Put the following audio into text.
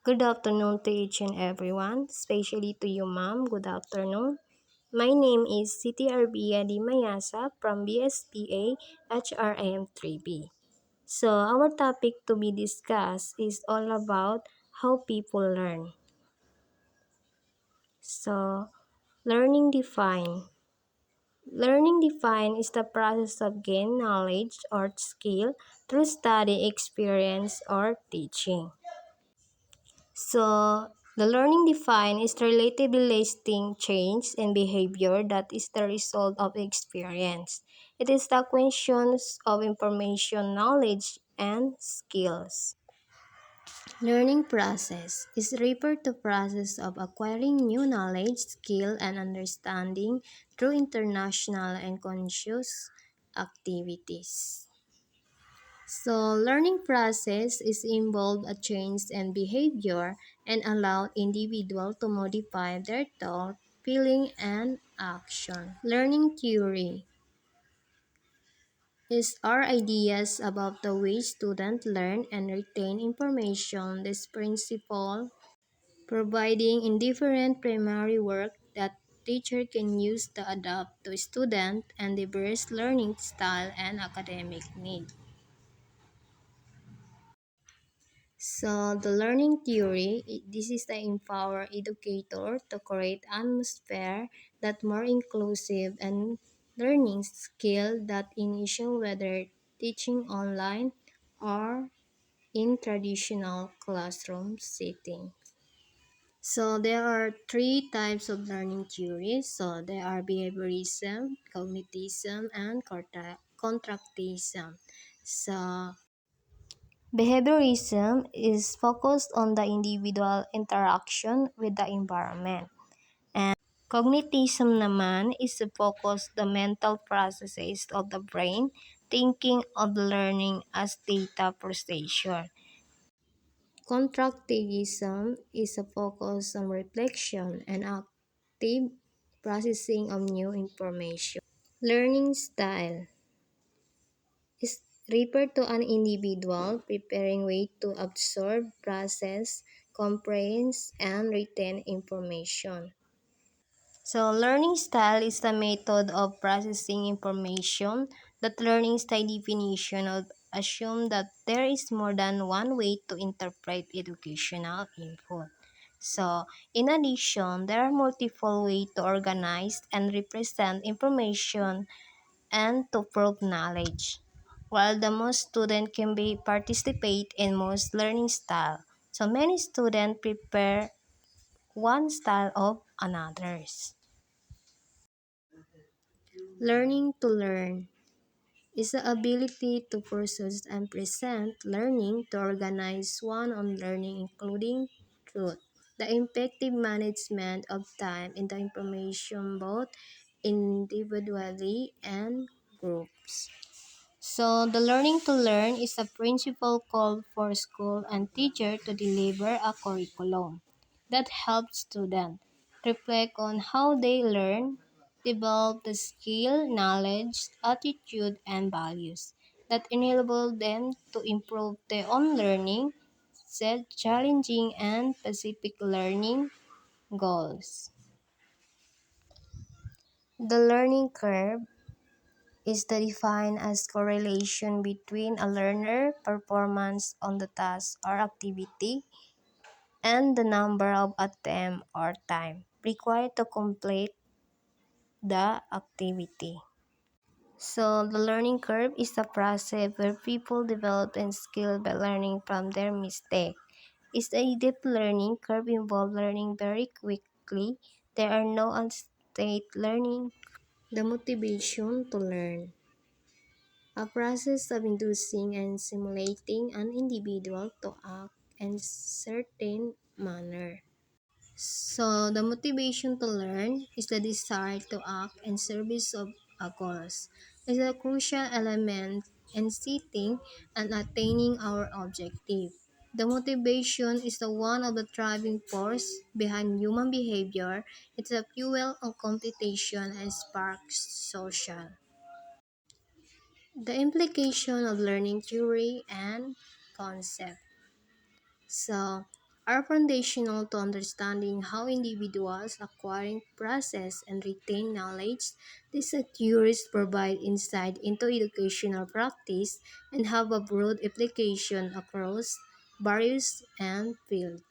Good afternoon to each and everyone, especially to you, ma'am. Good afternoon. My name is Sittie Arvia di Mayasa from BSBA HRM 3B. So, our topic to be discussed is all about how people learn. So, learning define. Learning define is the process of gain knowledge or skill through study, experience, or teaching. So, the learning defined is the relatively lasting change in behavior that is the result of experience. It is the acquisition of information, knowledge, and skills. Learning process is referred to process of acquiring new knowledge, skill, and understanding through international and conscious activities. So, learning process is involved a change in behavior and allow individual to modify their thought, feeling, and action. Learning theory is our ideas about the way students learn and retain information. This principle providing indifferent primary work that teacher can use to adapt to student and diverse learning style and academic need. So the learning theory, this is the empower educator to create atmosphere that more inclusive and learning skill that initial whether teaching online or in traditional classroom setting. So there are three types of learning theories. So there are behaviorism, cognitism, and contractism. So behaviorism is focused on the individual interaction with the environment. And cognitism naman is focused the mental processes of the brain, thinking of learning as data processor. Contractivism is a focus on reflection and active processing of new information. Learning style is referred to an individual preparing way to absorb, process, comprehend, and retain information. So, learning style is the method of processing information. That learning style definition of assume that there is more than one way to interpret educational input. So, in addition, there are multiple ways to organize and represent information and to prove knowledge. While the most student can be participate in most learning style, so many students prepare one style of another's. Learning to learn is the ability to process and present learning to organize one on learning including truth. The effective management of time in the information both individually and groups. So, the learning to learn is a principal call for school and teacher to deliver a curriculum that helps students reflect on how they learn, develop the skill, knowledge, attitude, and values that enable them to improve their own learning, set challenging and specific learning goals. The learning curve is defined as correlation between a learner performance on the task or activity and the number of attempts or time required to complete the activity. So the learning curve is a process where people develop and skill by learning from their mistake. Is a deep learning curve involve learning very quickly. There are no unstate learning. The motivation to learn. A process of inducing and simulating an individual to act in certain manner. So, the motivation to learn is the desire to act in service of a cause. It's a crucial element in setting and attaining our objective. The motivation is the one of the driving force behind human behavior. It's a fuel of competition and sparks social. The implication of learning theory and concept. So, are foundational to understanding how individuals acquire, process, and retain knowledge. These theories provide insight into educational practice and have a broad application across various and fields.